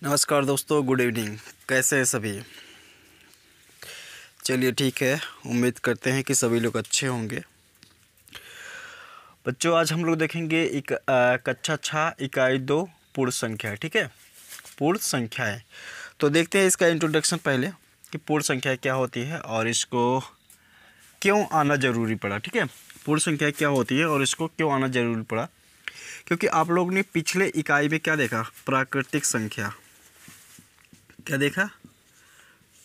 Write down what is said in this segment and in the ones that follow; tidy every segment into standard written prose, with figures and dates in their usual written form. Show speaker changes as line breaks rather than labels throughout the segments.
नमस्कार दोस्तों, good evening. कैसे हैं सभी? चलिए ठीक है, उम्मीद करते हैं कि सभी लोग अच्छे होंगे। बच्चों, आज हम लोग देखेंगे एक कक्षा 6 इकाई 2 पूर्ण संख्या। ठीक है, पूर्ण संख्याएं। तो देखते हैं इसका इंट्रोडक्शन पहले कि पूर्ण संख्या क्या होती है और इसको क्यों आना ज़रूरी पड़ा। ठीक है, पूर्ण संख्या क्या होती है और इसको क्यों आना ज़रूरी पड़ा, क्योंकि आप लोग ने पिछले इकाई में क्या देखा? प्राकृतिक संख्या। क्या देखा?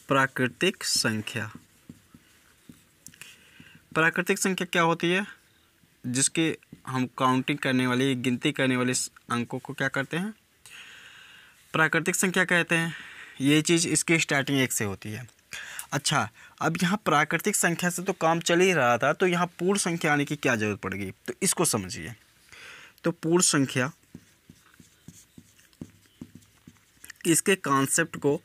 प्राकृतिक संख्या। प्राकृतिक संख्या क्या होती है? जिसके हम काउंटिंग करने वाले, गिनती करने वाले अंकों को क्या करते हैं? प्राकृतिक संख्या कहते हैं। ये चीज़ इसकी स्टार्टिंग 1 से होती है। अच्छा, अब यहाँ प्राकृतिक संख्या से तो काम चल ही रहा था, तो यहाँ पूर्ण संख्या आने की क्या ज़रूरत पड़ गई? तो इसको समझिए। तो पूर्ण संख्या, इसके कॉन्सेप्ट को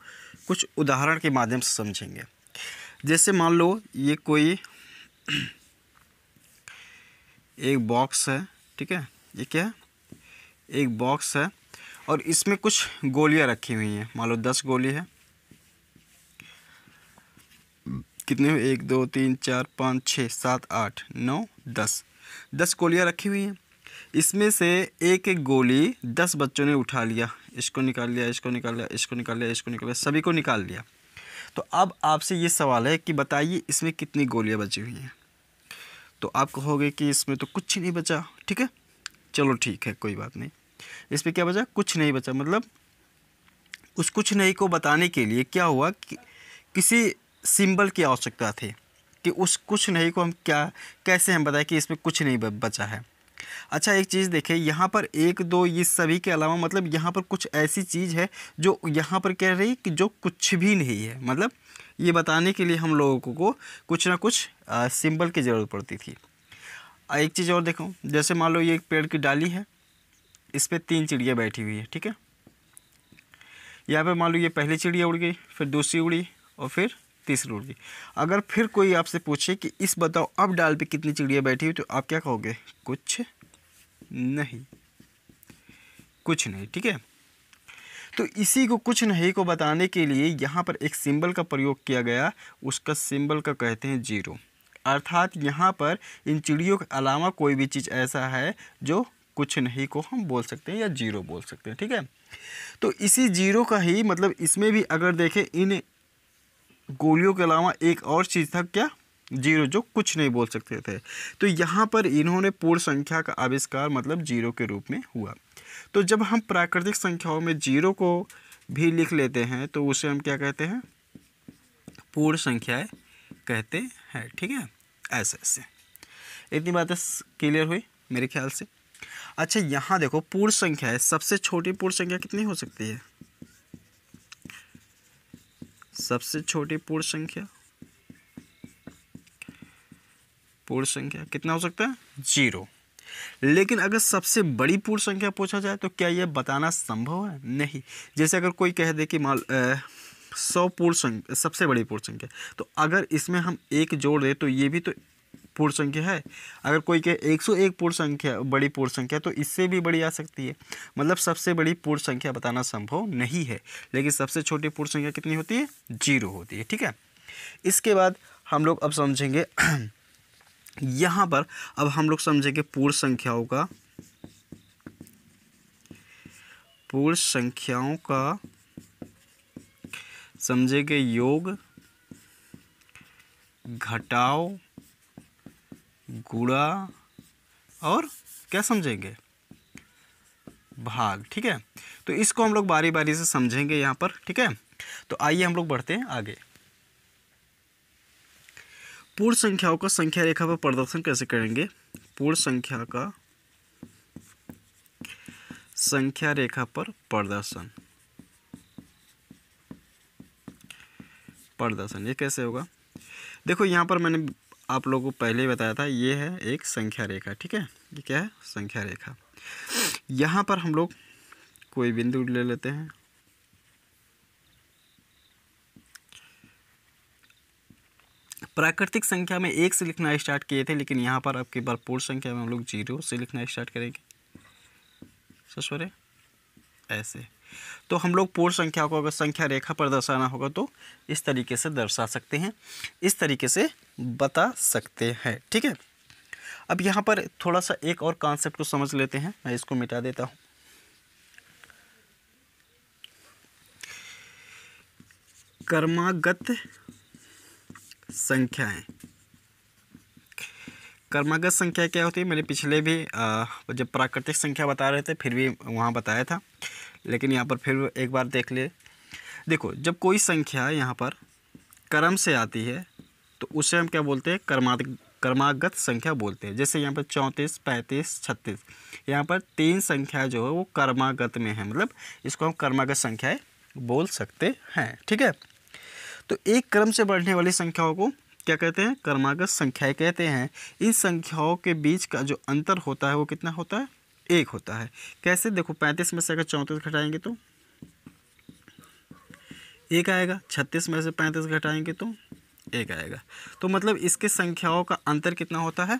कुछ उदाहरण के माध्यम से समझेंगे। जैसे मान लो ये कोई एक बॉक्स है। ठीक है, ये क्या है? एक बॉक्स है और इसमें कुछ गोलियां रखी हुई हैं। मान लो 10 गोली है। कितने हुए? 1 2 3 4 5 6 7 8 9 10। 10 गोलियां रखी हुई हैं। इसमें से एक एक गोली 10 बच्चों ने उठा लिया। इसको निकाल लिया, इसको निकाल लिया, इसको निकाल लिया, इसको निकाल लिया, सभी को निकाल लिया। तो अब आपसे ये सवाल है कि बताइए इसमें कितनी गोलियां बची हुई हैं? तो आप कहोगे कि इसमें तो कुछ नहीं बचा। ठीक है, चलो ठीक है, कोई बात नहीं। इसमें क्या बचा? कुछ नहीं बचा। मतलब उस कुछ नहीं को बताने के लिए क्या हुआ कि किसी सिंबल की आवश्यकता थी कि उस कुछ नहीं को हम कैसे हम बताएं कि इसमें कुछ नहीं बचा है। अच्छा, एक चीज़ देखें, यहाँ पर 1 2 ये सभी के अलावा मतलब यहाँ पर कुछ ऐसी चीज़ है जो यहाँ पर कह रही कि जो कुछ भी नहीं है। मतलब ये बताने के लिए हम लोगों को कुछ ना कुछ सिंबल की ज़रूरत पड़ती थी। एक चीज़ और देखो, जैसे मान लो ये एक पेड़ की डाली है, इस पर 3 चिड़िया बैठी हुई है। ठीक है, यहाँ पे मान लो ये पहली चिड़िया उड़ गई, फिर दूसरी उड़ी और फिर तीसरी उड़ गई। अगर फिर कोई आपसे पूछे कि इस बताओ अब डाल पे कितनी चिड़िया बैठी हुई, तो आप क्या कहोगे? कुछ नहीं, कुछ नहीं। ठीक है, तो इसी को कुछ नहीं को बताने के लिए यहाँ पर एक सिंबल का प्रयोग किया गया। उसका सिंबल का कहते हैं 0। अर्थात यहाँ पर इन चिड़ियों के अलावा कोई भी चीज़ ऐसा है जो कुछ नहीं को हम बोल सकते हैं या 0 बोल सकते हैं। ठीक है, तो इसी 0 का ही मतलब इसमें भी अगर देखें, इन गोलियों के अलावा एक और चीज़ था। क्या? 0, जो कुछ नहीं बोल सकते थे। तो यहाँ पर इन्होंने पूर्ण संख्या का आविष्कार मतलब 0 के रूप में हुआ। तो जब हम प्राकृतिक संख्याओं में 0 को भी लिख लेते हैं तो उसे हम क्या कहते हैं? पूर्ण संख्याएं कहते हैं। ठीक है, ऐसे ऐसे इतनी बातें क्लियर हुई मेरे ख्याल से। अच्छा, यहाँ देखो, पूर्ण संख्या है, सबसे छोटी पूर्ण संख्या कितनी हो सकती है? सबसे छोटी पूर्ण संख्या कितना हो सकता है? 0। लेकिन अगर सबसे बड़ी पूर्ण संख्या पूछा जाए तो क्या यह बताना संभव है? नहीं। जैसे अगर कोई कह दे कि 100 पूर्ण संख्या सबसे बड़ी पूर्ण संख्या, तो अगर इसमें हम 1 जोड़ दें तो ये भी तो पूर्ण संख्या है। अगर कोई कहे 101 पूर्ण संख्या बड़ी पूर्ण संख्या, तो इससे भी बड़ी आ सकती है। मतलब सबसे बड़ी पूर्ण संख्या बताना संभव नहीं है। लेकिन सबसे छोटी पूर्ण संख्या कितनी होती है? 0 होती है। ठीक है, इसके बाद हम लोग अब समझेंगे यहाँ पर अब हम लोग समझेंगे पूर्ण संख्याओं का समझेंगे योग, घटाव, गुणा और क्या समझेंगे? भाग। ठीक है, तो इसको हम लोग बारी बारी से समझेंगे यहाँ पर। ठीक है, तो आइए हम लोग बढ़ते हैं आगे। पूर्ण संख्याओं का संख्या रेखा पर प्रदर्शन कैसे करेंगे? पूर्ण संख्या का संख्या रेखा पर प्रदर्शन ये कैसे होगा? देखो, यहाँ पर मैंने आप लोगों को पहले ही बताया था, ये है एक संख्या रेखा। ठीक है, ये क्या है? संख्या रेखा। यहाँ पर हम लोग कोई बिंदु ले लेते हैं। प्राकृतिक संख्या में 1 से लिखना स्टार्ट किए थे, लेकिन यहाँ पर अब की बार पूर्ण संख्या में हम लोग 0 से लिखना स्टार्ट करेंगे। सच ऐसे तो हम लोग पूर्ण संख्या को अगर संख्या रेखा पर दर्शाना होगा तो इस तरीके से दर्शा सकते हैं, इस तरीके से बता सकते हैं। ठीक है, अब यहाँ पर थोड़ा सा एक और कॉन्सेप्ट को समझ लेते हैं। मैं इसको मिटा देता हूँ। क्रमागत संख्याएं, क्रमागत संख्या क्या होती है, मैंने पिछले भी जब प्राकृतिक संख्या बता रहे थे फिर भी वहाँ बताया था, लेकिन यहाँ पर फिर एक बार देख ले। देखो, जब कोई संख्या यहाँ पर क्रम से आती है तो उसे हम क्या बोलते हैं, क्रमागत संख्या बोलते हैं। जैसे यहाँ पर 34, 35, 36, यहाँ पर 3 संख्या जो है वो क्रमागत में है, मतलब इसको हम क्रमागत संख्याएं बोल सकते हैं। ठीक है, तो एक क्रम से बढ़ने वाली संख्याओं को क्या कहते हैं, क्रमागत संख्याएं कहते हैं। इन संख्याओं के बीच का जो अंतर होता है वो कितना होता है, 1 होता है। कैसे, देखो 35 में से अगर 34 घटाएंगे तो 1 आएगा, 36 में से 35 घटाएंगे तो 1 आएगा। तो मतलब इसके संख्याओं का अंतर कितना होता है,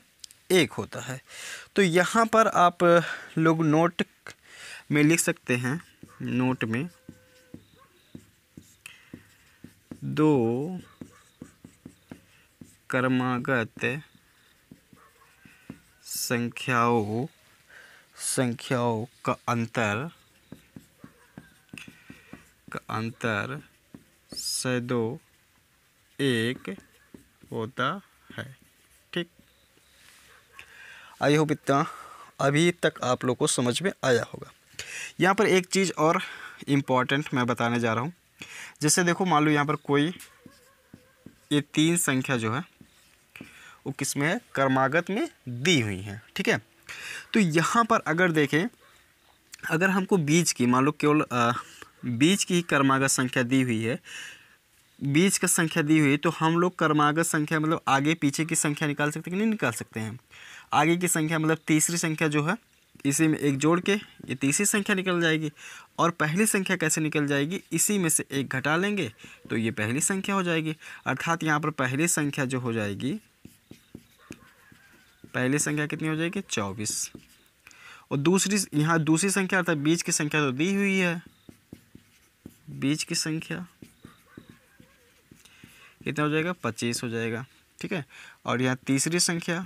1 होता है। तो यहाँ पर आप लोग नोट में लिख सकते हैं, नोट में 2 क्रमागत संख्याओं का अंतर सदैव 1 होता है। ठीक, आई होप इतना अभी तक आप लोग को समझ में आया होगा। यहाँ पर एक चीज़ और इम्पॉर्टेंट मैं बताने जा रहा हूँ। जैसे देखो, मान लो यहाँ पर कोई ये 3 संख्या जो है वो किस में है, क्रमागत में दी हुई है। ठीक है, तो यहाँ पर अगर देखें, अगर हमको बीच की, मान लो केवल बीच की क्रमागत संख्या दी हुई है, बीच का संख्या दी हुई है, तो हम लोग क्रमागत संख्या मतलब आगे पीछे की संख्या निकाल सकते हैं कि नहीं निकाल सकते हैं। आगे की संख्या मतलब तीसरी संख्या जो है, इसी में 1 जोड़ के ये तीसरी संख्या निकल जाएगी, और पहली संख्या कैसे निकल जाएगी, इसी में से 1 घटा लेंगे तो ये पहली संख्या हो जाएगी। अर्थात यहाँ पर पहली संख्या जो हो जाएगी, पहली संख्या कितनी हो जाएगी, 24। और दूसरी, यहाँ दूसरी संख्या अर्थात बीच की संख्या तो दी हुई है, बीच की संख्या कितना हो जाएगा, 25 हो जाएगा। ठीक है, और यहाँ तीसरी संख्या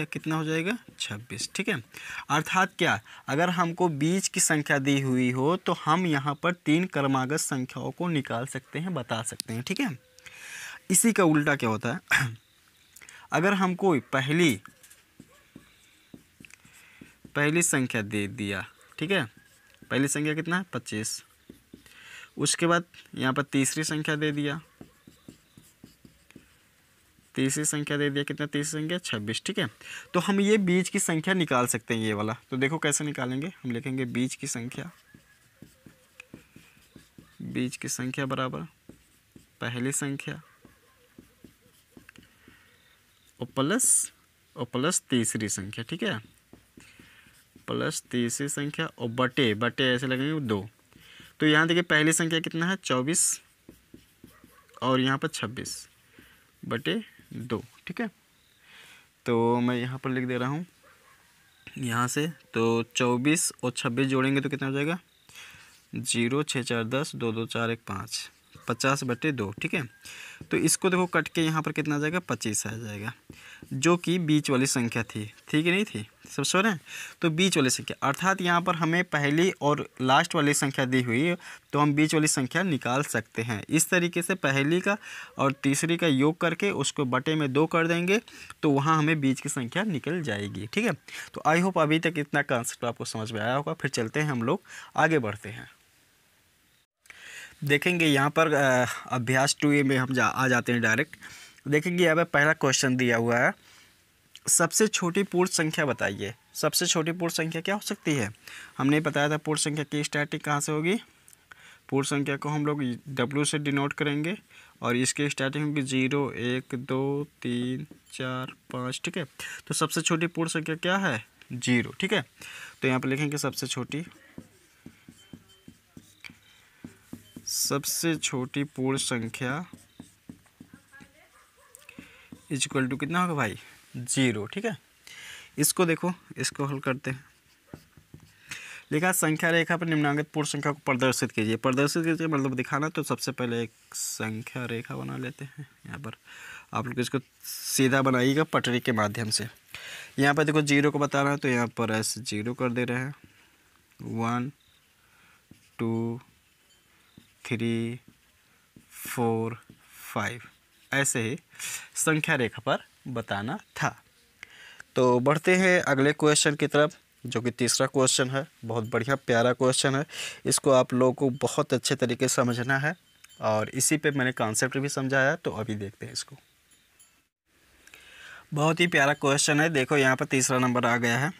कितना हो जाएगा, 26। ठीक है, अर्थात क्या, अगर हमको बीच की संख्या दी हुई हो तो हम यहाँ पर 3 क्रमागत संख्याओं को निकाल सकते हैं, बता सकते हैं। ठीक है, इसी का उल्टा क्या होता है, अगर हमको पहली संख्या दे दिया, ठीक है, पहली संख्या कितना है, 25, उसके बाद यहाँ पर तीसरी संख्या दे दिया, कितना, तीसरी संख्या 26। ठीक है, तो हम ये बीच की संख्या निकाल सकते हैं, ये वाला। तो देखो कैसे निकालेंगे, हम लिखेंगे बीच की संख्या बराबर पहली संख्या और प्लस तीसरी संख्या। ठीक है, प्लस तीसरी संख्या और बटे ऐसे लगेंगे 2। तो यहाँ देखिए पहली संख्या कितना है, 24, और यहाँ पर 26 बटे 2। ठीक है, तो मैं यहाँ पर लिख दे रहा हूँ यहाँ से, तो 24 और 26 जोड़ेंगे तो कितना हो जाएगा, 0, 6, 4, 10, 2, 2, 4, 1, 5, 50 बटे 2। ठीक है, तो इसको देखो कट के यहाँ पर कितना आ जाएगा, 25 आ जाएगा, जो कि बीच वाली संख्या थी। थी कि नहीं थी, सब सो रहे हैं। तो बीच वाली संख्या, अर्थात यहाँ पर हमें पहली और लास्ट वाली संख्या दी हुई है, तो हम बीच वाली संख्या निकाल सकते हैं। इस तरीके से पहली का और तीसरी का योग करके उसको बटे में 2 कर देंगे तो वहाँ हमें बीच की संख्या निकल जाएगी। ठीक है, तो आई होप अभी तक इतना कॉन्सेप्ट आपको समझ में आया होगा। फिर चलते हैं, हम लोग आगे बढ़ते हैं। देखेंगे यहाँ पर अभ्यास 2A में हम आ जाते हैं डायरेक्ट। देखेंगे यहाँ पर पहला क्वेश्चन दिया हुआ है, सबसे छोटी पूर्ण संख्या बताइए। सबसे छोटी पूर्ण संख्या क्या हो सकती है, हमने बताया था पूर्ण संख्या की स्टार्टिंग कहाँ से होगी, पूर्ण संख्या को हम लोग W से डिनोट करेंगे और इसकी स्टार्टिंग होगी 0, 1, 2, 3, 4, 5। ठीक है, तो सबसे छोटी पूर्ण संख्या क्या है, 0। ठीक है, तो यहाँ पर लिखेंगे सबसे छोटी पूर्ण संख्या इक्वल टू कितना होगा भाई, 0। ठीक है, इसको देखो, इसको हल करते हैं। लिखा संख्या रेखा पर निम्नांकित पूर्ण संख्या को प्रदर्शित कीजिए। प्रदर्शित कीजिए मतलब दिखाना। तो सबसे पहले एक संख्या रेखा बना लेते हैं। यहाँ पर आप लोग इसको सीधा बनाइएगा पटरी के माध्यम से। यहाँ पर देखो 0 को बताना है तो यहाँ पर ऐसे 0 कर दे रहे हैं। 1 2 3 4 5 ऐसे ही संख्या रेखा पर बताना था। तो बढ़ते हैं अगले क्वेश्चन की तरफ, जो कि तीसरा क्वेश्चन है। बहुत बढ़िया प्यारा क्वेश्चन है। इसको आप लोगों को बहुत अच्छे तरीके से समझना है और इसी पे मैंने कॉन्सेप्ट भी समझाया। तो अभी देखते हैं इसको। बहुत ही प्यारा क्वेश्चन है। देखो यहाँ पर तीसरा नंबर आ गया है।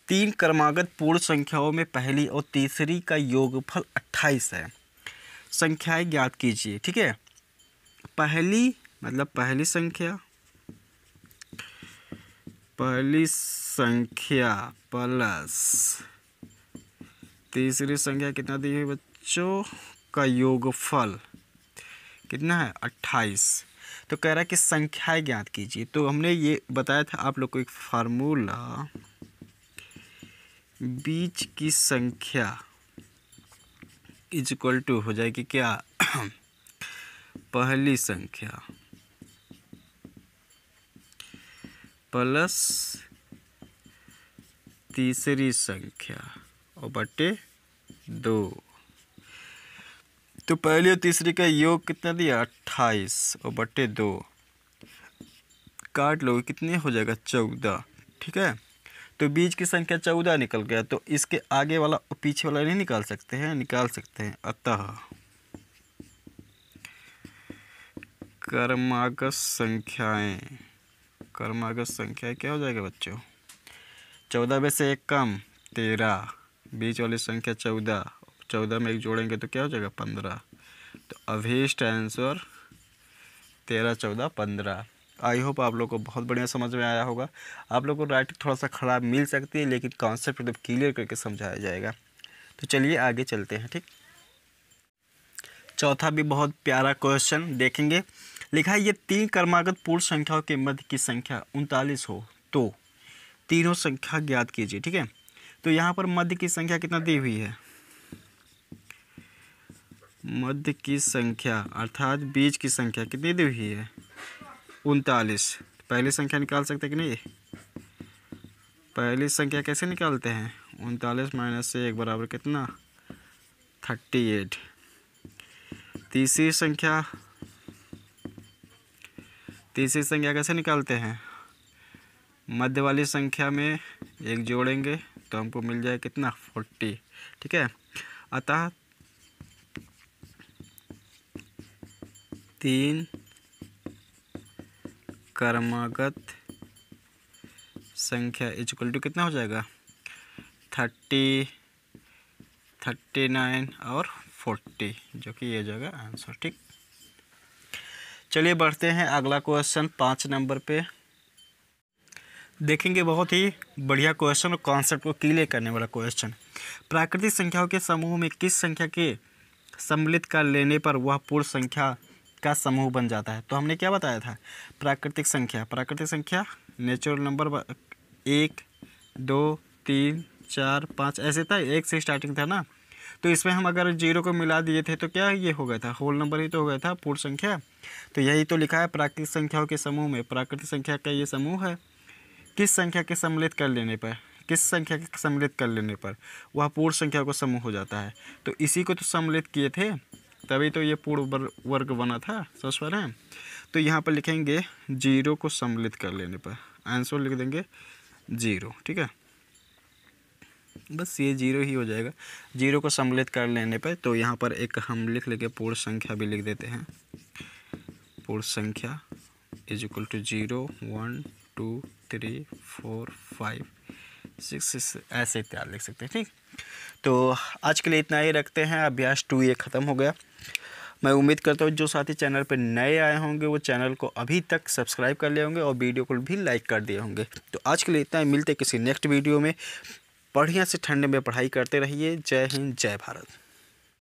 3 क्रमागत पूर्ण संख्याओं में पहली और तीसरी का योगफल 28 है। संख्याएं ज्ञात कीजिए। ठीक है, पहली मतलब पहली संख्या प्लस तीसरी संख्या कितना दी हुई बच्चों का योगफल कितना है 28। तो कह रहा है कि संख्याएं ज्ञात कीजिए। तो हमने ये बताया था आप लोग को एक फार्मूला, बीच की संख्या इज इक्वल टू हो जाएगी क्या पहली संख्या प्लस तीसरी संख्या और बटे 2। तो पहली और तीसरी का योग कितना दिया 28 और बटे 2 काट लो कितने हो जाएगा 14। ठीक है, तो बीच की संख्या 14 निकल गया। तो इसके आगे वाला और पीछे वाला नहीं निकाल सकते हैं? निकाल सकते हैं। अतः क्रमागत संख्याएं क्या हो जाएगा बच्चों 14 में से 1 कम 13, बीच वाली संख्या 14 में 1 जोड़ेंगे तो क्या हो जाएगा 15। तो अभीष्ट आंसर 13 14 15। आई होप आप लोग को बहुत बढ़िया समझ में आया होगा। आप लोग को राइटिंग थोड़ा सा ख़राब मिल सकती है लेकिन कॉन्सेप्ट एकदम क्लियर करके समझाया जाएगा। तो चलिए आगे चलते हैं। ठीक, चौथा भी बहुत प्यारा क्वेश्चन देखेंगे। लिखा है ये 3 क्रमागत पूर्ण संख्याओं के मध्य की संख्या 39 हो तो तीनों संख्या ज्ञात कीजिए। ठीक है, तो यहाँ पर मध्य की संख्या कितना दी हुई है? मध्य की संख्या अर्थात बीच की संख्या कितनी दी हुई है 39। पहली संख्या निकाल सकते कि नहीं? पहली संख्या कैसे निकालते हैं? 39 माइनस 1 बराबर कितना 38। तीसरी संख्या कैसे निकालते हैं? मध्य वाली संख्या में 1 जोड़ेंगे तो हमको मिल जाए कितना 40। ठीक है, अतः 3 क्रमागत संख्या इक्वल टू कितना हो जाएगा 30, 39 और 40, जो कि ये जगह आंसर। ठीक, चलिए बढ़ते हैं अगला क्वेश्चन 5 नंबर पे देखेंगे। बहुत ही बढ़िया क्वेश्चन और कॉन्सेप्ट को क्लियर करने वाला क्वेश्चन। प्राकृतिक संख्याओं के समूह में किस संख्या के सम्मिलित कर लेने पर वह पूर्ण संख्या का समूह बन जाता है? तो हमने क्या बताया था? प्राकृतिक संख्या नेचुरल नंबर 1 2 3 4 5 ऐसे था, 1 से स्टार्टिंग था ना। तो इसमें हम अगर 0 को मिला दिए थे तो क्या ये हो गया था? होल नंबर ही तो हो गया था पूर्ण संख्या। तो यही तो लिखा है प्राकृतिक संख्याओं के समूह में। प्राकृतिक संख्या का ये समूह है। किस संख्या के सम्मिलित कर लेने पर वह पूर्ण संख्या को समूह हो जाता है। तो इसी को तो सम्मिलित किए थे तभी तो ये पूर्ण वर्ग बना था। समझ पा रहे हैं? तो यहाँ पर लिखेंगे 0 को सम्मिलित कर लेने पर आंसर लिख देंगे 0। ठीक है, बस ये 0 ही हो जाएगा 0 को सम्मिलित कर लेने पर। तो यहाँ पर एक हम लिख लेंगे पूर्ण संख्या भी लिख देते हैं। पूर्ण संख्या इज इक्वल टू 0 1 2 3 4 5 6 ऐसे इत्यादि लिख सकते हैं। ठीक, तो आज के लिए इतना ही रखते हैं। अभ्यास 2 ये ख़त्म हो गया। मैं उम्मीद करता हूँ जो साथी चैनल पर नए आए होंगे वो चैनल को अभी तक सब्सक्राइब कर लिए होंगे और वीडियो को भी लाइक कर दिए होंगे। तो आज के लिए इतना ही, मिलते किसी नेक्स्ट वीडियो में। बढ़िया से ठंड में पढ़ाई करते रहिए। जय हिंद, जय भारत।